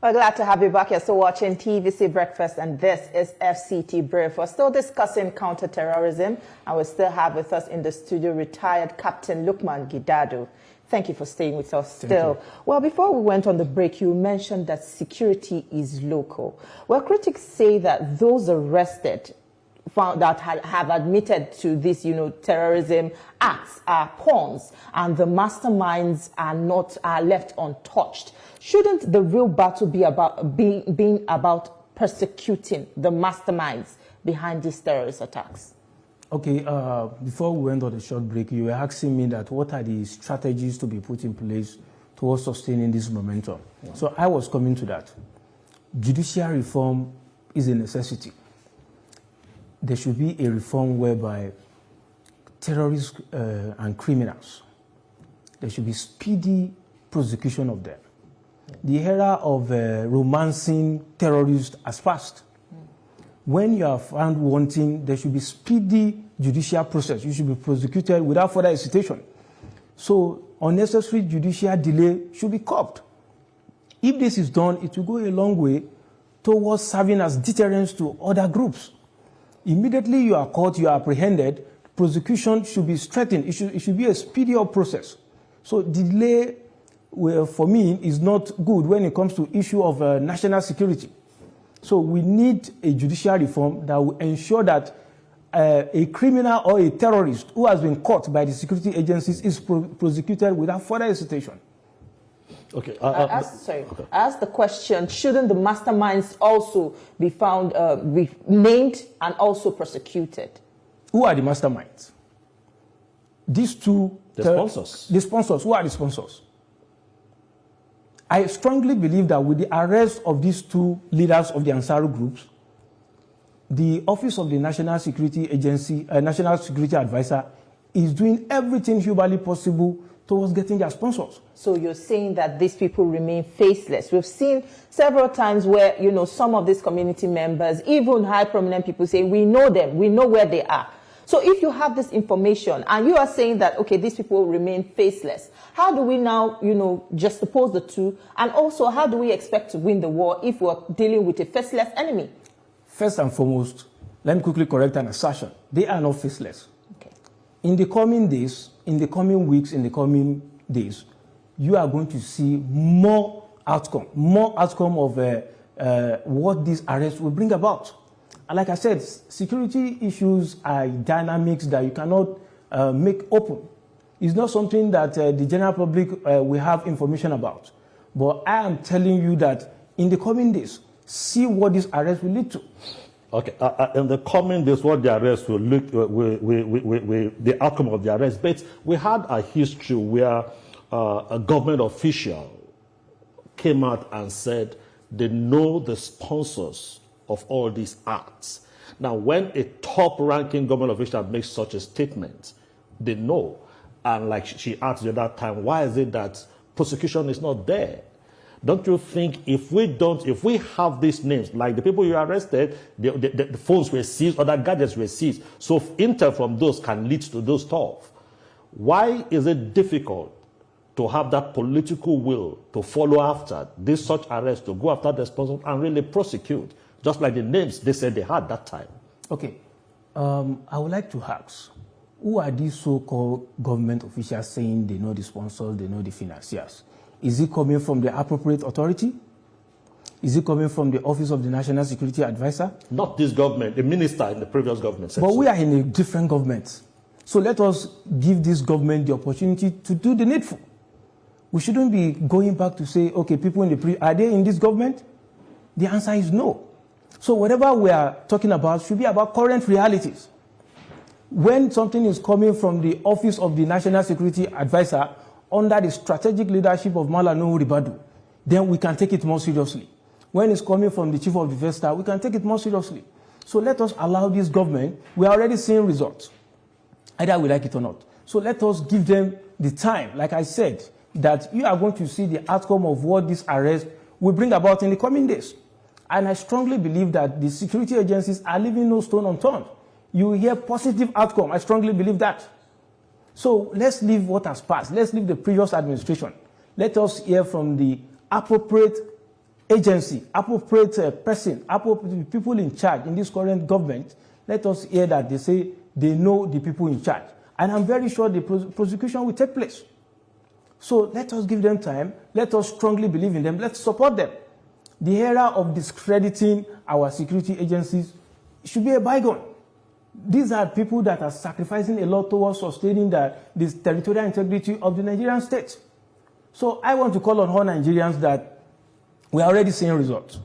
We're glad to have you back. You're still watching TVC Breakfast, and this is FCT Brief. We're still discussing counterterrorism, and we still have with us in the studio retired Captain Lukman Gidado. Thank you for staying with us still. Well, before we went on the break, you mentioned that security is local. Well, critics say that those arrested that have admitted to this, terrorism acts are pawns, and the masterminds are left untouched. Shouldn't the real battle be about being about persecuting the masterminds behind these terrorist attacks? Okay, before we went on the short break, you were asking me that what are the strategies to be put in place towards sustaining this momentum. Yeah. So I was coming to that. Judicial reform is a necessity. There should be a reform whereby terrorists and criminals, there should be speedy prosecution of them. The era of romancing terrorists has passed. When you are found wanting, there should be speedy judicial process. You should be prosecuted without further hesitation. So unnecessary judicial delay should be curbed. If this is done, it will go a long way towards serving as deterrence to other groups. Immediately you are caught, you are apprehended, prosecution should be strengthened. It should be a speedier process. So delay, for me, is not good when it comes to issue of national security. So we need a judicial reform that will ensure that a criminal or a terrorist who has been caught by the security agencies is prosecuted without further hesitation. Okay. I asked the question, shouldn't the masterminds also be found, be named and also prosecuted? Who are the masterminds? These two... The sponsors. The sponsors. Who are the sponsors? I strongly believe that with the arrest of these two leaders of the Ansaru groups, the Office of the National Security Agency, National Security Advisor, is doing everything humanly possible towards getting their sponsors. So you're saying that these people remain faceless. We've seen several times where, some of these community members, even high prominent people say, we know them, we know where they are. So if you have this information and you are saying that, okay, these people remain faceless, how do we now, juxtapose the two? And also, how do we expect to win the war if we're dealing with a faceless enemy? First and foremost, let me quickly correct an assertion. They are not faceless. Okay. In the coming days, in the coming weeks, in the coming days, you are going to see more outcome of what these arrests will bring about. And like I said, security issues are dynamics that you cannot make open. It's not something that the general public will have information about. But I am telling you that in the coming days, see what this arrest will lead to. Okay, in the coming days, what the arrest will look, the outcome of the arrest. But we had a history where a government official came out and said they know the sponsors of all these acts. Now, when a top-ranking government official makes such a statement, they know. And like she asked the other time, why is it that prosecution is not there? Don't you think if we have these names, like the people you arrested, the phones were seized, other gadgets were seized, so intel from those can lead to those stuff. Why is it difficult to have that political will to follow after this such arrest, to go after the sponsors and really prosecute, just like the names they said they had that time? Okay, I would like to ask, who are these so-called government officials saying they know the sponsors, they know the financiers? Is it coming from the appropriate authority? Is it coming from the Office of the National Security Advisor? Not this government, the minister in the previous government said But so. we are in a different government. So let us give this government the opportunity to do the needful. We shouldn't be going back to say, okay, people in the are they in this government? The answer is no. So whatever we are talking about should be about current realities. When something is coming from the Office of the National Security Advisor under the strategic leadership of Malam Nuhu Ribadu, then we can take it more seriously. When it's coming from the Chief of Defense Staff, we can take it more seriously. So let us allow this government. We are already seeing results, either we like it or not. So let us give them the time, like I said, that you are going to see the outcome of what this arrest will bring about in the coming days. And I strongly believe that the security agencies are leaving no stone unturned. You will hear positive outcome. I strongly believe that. So let's leave what has passed. Let's leave the previous administration. Let us hear from the appropriate agency, appropriate person, appropriate people in charge in this current government, let us hear that they say they know the people in charge. And I'm very sure the prosecution will take place. So let us give them time. Let us strongly believe in them. Let's support them. The era of discrediting our security agencies should be a bygone. These are people that are sacrificing a lot towards sustaining the territorial integrity of the Nigerian state. So I want to call on all Nigerians that we are already seeing results.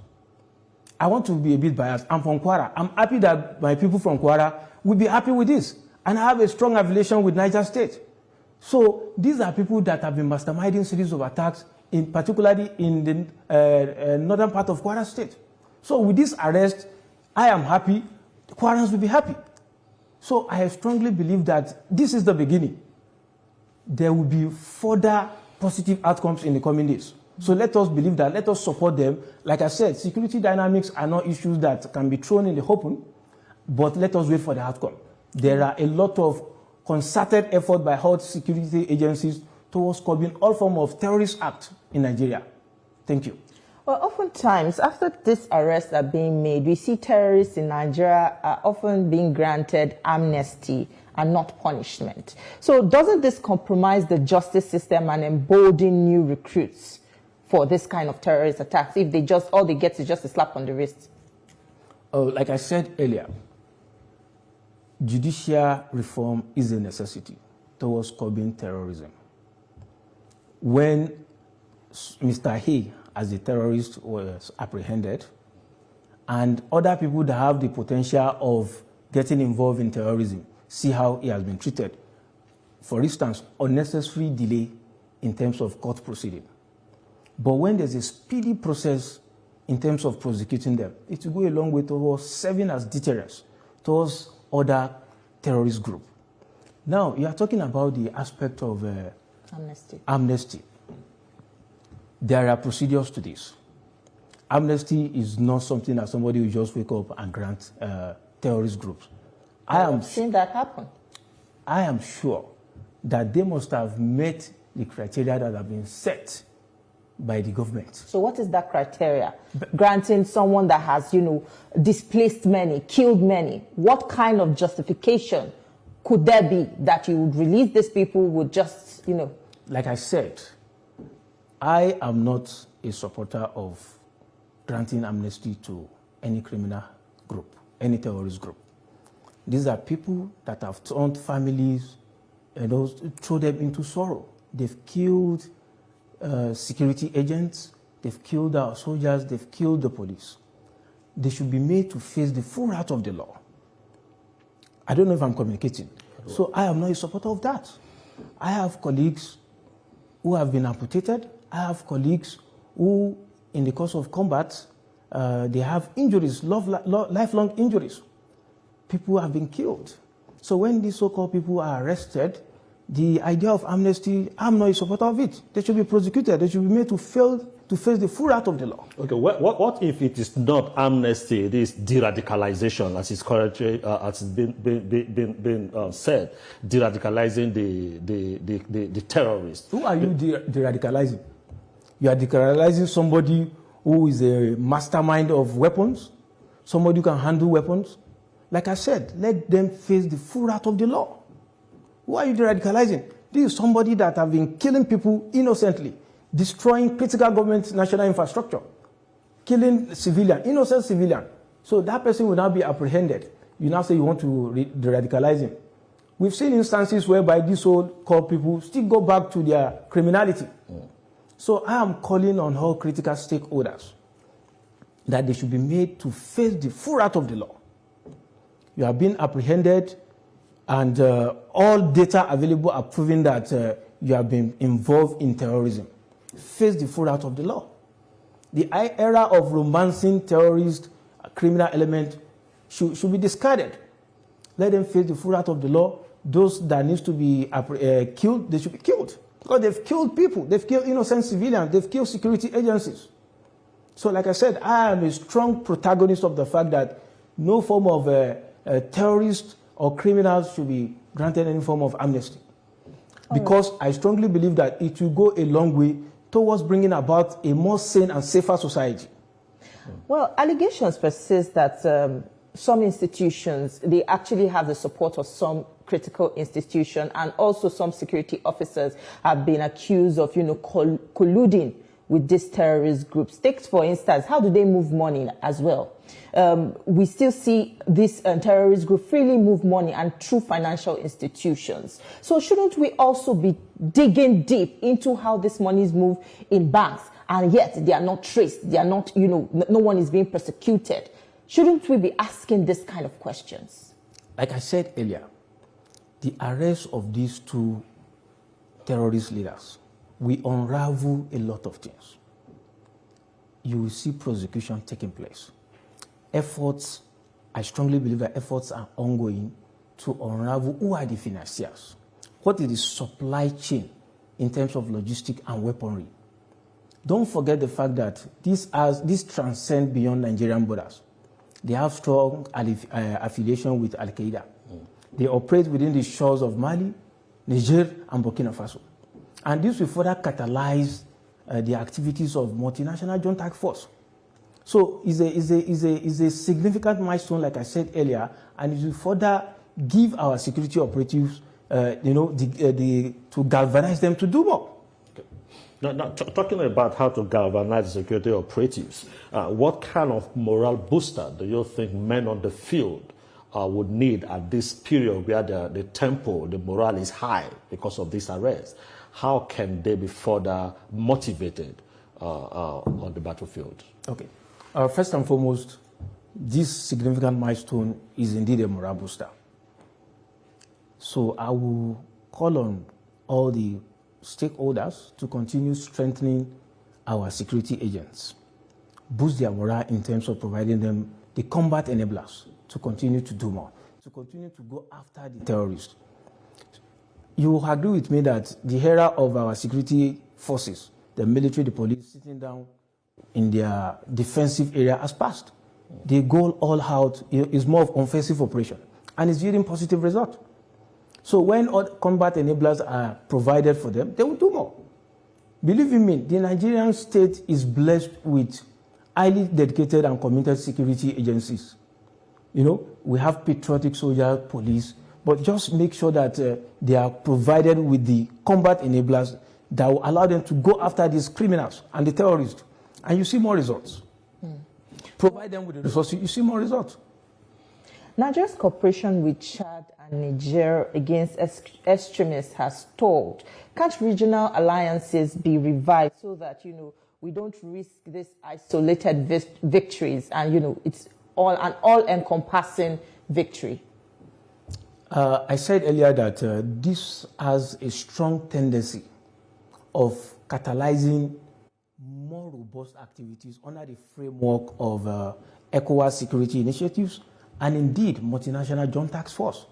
I want to be a bit biased. I'm from Kwara. I'm happy that my people from Kwara will be happy with this. And I have a strong affiliation with Niger State. So these are people that have been masterminding series of attacks, particularly in the northern part of Kwara State. So with this arrest, I am happy. The Kwarans will be happy. So I strongly believe that this is the beginning. There will be further positive outcomes in the coming days. So let us believe that. Let us support them. Like I said, security dynamics are not issues that can be thrown in the open, but let us wait for the outcome. There are a lot of concerted effort by all security agencies towards curbing all forms of terrorist acts in Nigeria. Thank you. Well, oftentimes, after these arrests are being made, we see terrorists in Nigeria are often being granted amnesty and not punishment. So doesn't this compromise the justice system and embolden new recruits for this kind of terrorist attacks if they just, all they get is just a slap on the wrist? Like I said earlier, judicial reform is a necessity towards curbing terrorism. When Mr. Hay, as a terrorist, was apprehended, and other people that have the potential of getting involved in terrorism, see how he has been treated. For instance, unnecessary delay in terms of court proceeding. But when there's a speedy process in terms of prosecuting them, it will go a long way towards serving as deterrence towards other terrorist groups. Now, you are talking about the aspect of amnesty. There are procedures to this. Amnesty is not something that somebody will just wake up and grant terrorist groups. I have seen that happen. I am sure that they must have met the criteria that have been set by the government. So what is that criteria? Granting someone that has, displaced many, killed many, what kind of justification could there be that you would release these people with just, Like I said, I am not a supporter of granting amnesty to any criminal group, any terrorist group. These are people that have turned families, throw them into sorrow. They've killed security agents, they've killed our soldiers, they've killed the police. They should be made to face the full wrath of the law. I don't know if I'm communicating. So I am not a supporter of that. I have colleagues who have been amputated. I have colleagues who, in the course of combat, they have injuries, lifelong injuries. People have been killed. So when these so-called people are arrested, the idea of amnesty, I'm not a supporter of it. They should be prosecuted. They should be made to face the full wrath of the law. Okay, what if it is not amnesty, it is de-radicalization, as is currently as it's been said, de-radicalizing the terrorists? Who are you de-radicalizing? You are de-radicalizing somebody who is a mastermind of weapons, somebody who can handle weapons. Like I said, let them face the full wrath of the law. Who are you de-radicalizing? This is somebody that have been killing people innocently, destroying critical government national infrastructure, killing innocent civilian. So that person will now be apprehended. You now say you want to de-radicalize him. We've seen instances whereby these so-called people still go back to their criminality. So I am calling on all critical stakeholders that they should be made to face the full wrath of the law. You have been apprehended, and all data available are proving that you have been involved in terrorism. Face the full wrath of the law. The era of romancing terrorist criminal element should be discarded. Let them face the full wrath of the law. Those that need to be killed, they should be killed. Because they've killed people. They've killed innocent civilians. They've killed security agencies. So like I said, I am a strong protagonist of the fact that no form of terrorists or criminals should be granted any form of amnesty. Because I strongly believe that it will go a long way towards bringing about a more sane and safer society. Well, allegations persist that some institutions, they actually have the support of some critical institution, and also some security officers have been accused of, colluding with these terrorist groups. Take, for instance, how do they move money as well? We still see this terrorist group freely move money and through financial institutions. So shouldn't we also be digging deep into how this money is moved in banks, and yet they are not traced, they are not, no one is being persecuted? Shouldn't we be asking this kind of questions? Like I said earlier, the arrest of these two terrorist leaders will unravel a lot of things. You will see prosecution taking place. Efforts, I strongly believe that efforts are ongoing to unravel who are the financiers. What is the supply chain in terms of logistics and weaponry? Don't forget the fact that this transcends beyond Nigerian borders. They have strong affiliation with Al-Qaeda. They operate within the shores of Mali, Niger, and Burkina Faso. And this will further catalyze the activities of multinational joint task force. So it's a significant milestone, like I said earlier, and it will further give our security operatives, to galvanize them to do more. Now, talking about how to galvanize security operatives, what kind of morale booster do you think men on the field would need at this period where the tempo, the morale is high because of this arrest? How can they be further motivated on the battlefield? Okay. First and foremost, this significant milestone is indeed a morale booster. So I will call on all the stakeholders to continue strengthening our security agents, boost their morale in terms of providing them the combat enablers to continue to do more, to continue to go after the terrorists. You will agree with me that the era of our security forces, the military, the police, sitting down in their defensive area has passed. They go all out is more of offensive operation, and it's yielding positive results. So when all combat enablers are provided for them, they will do more. Believe me, the Nigerian state is blessed with highly dedicated and committed security agencies. We have patriotic soldiers, police, but just make sure that they are provided with the combat enablers that will allow them to go after these criminals and the terrorists, and you see more results. Provide them with the resources, you see more results. Nigeria's cooperation with Chad and Niger against extremists has stalled. Can't regional alliances be revived so that, we don't risk these isolated victories and, it's an all-encompassing victory? I said earlier that this has a strong tendency of catalyzing more robust activities under the framework of ECOWAS security initiatives and indeed multinational joint task force.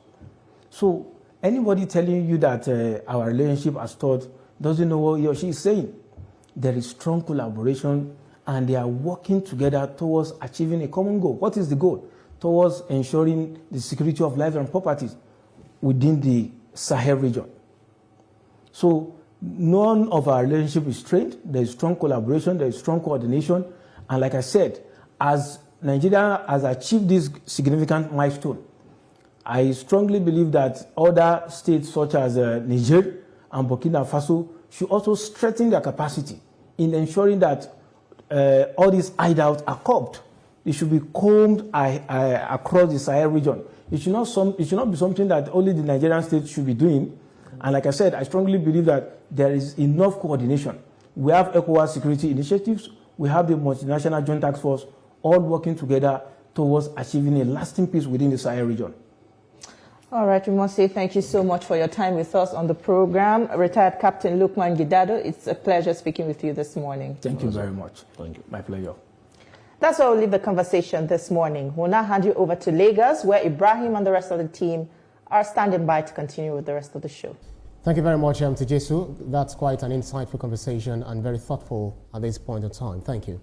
So anybody telling you that our relationship has stalled doesn't know what he or she is saying. There is strong collaboration and they are working together towards achieving a common goal. What is the goal? Towards ensuring the security of lives and properties within the Sahel region. So none of our relationship is strained. There is strong collaboration, there is strong coordination, and like I said, as Nigeria has achieved this significant milestone, I strongly believe that other states such as Niger and Burkina Faso should also strengthen their capacity in ensuring that all these hideouts are curbed. They should be combed across the Sahel region. It should not be something that only the Nigerian state should be doing. And like I said, I strongly believe that there is enough coordination. We have ECOWAS security initiatives. We have the multinational joint task force all working together towards achieving a lasting peace within the Sahel region. All right, we must say thank you so much for your time with us on the program. Retired Captain Lukman Gidado, it's a pleasure speaking with you this morning. Thank you very much. Thank you. My pleasure. That's where we'll leave the conversation this morning. We'll now hand you over to Lagos, where Ibrahim and the rest of the team are standing by to continue with the rest of the show. Thank you very much, Tejesu. That's quite an insightful conversation and very thoughtful at this point in time. Thank you.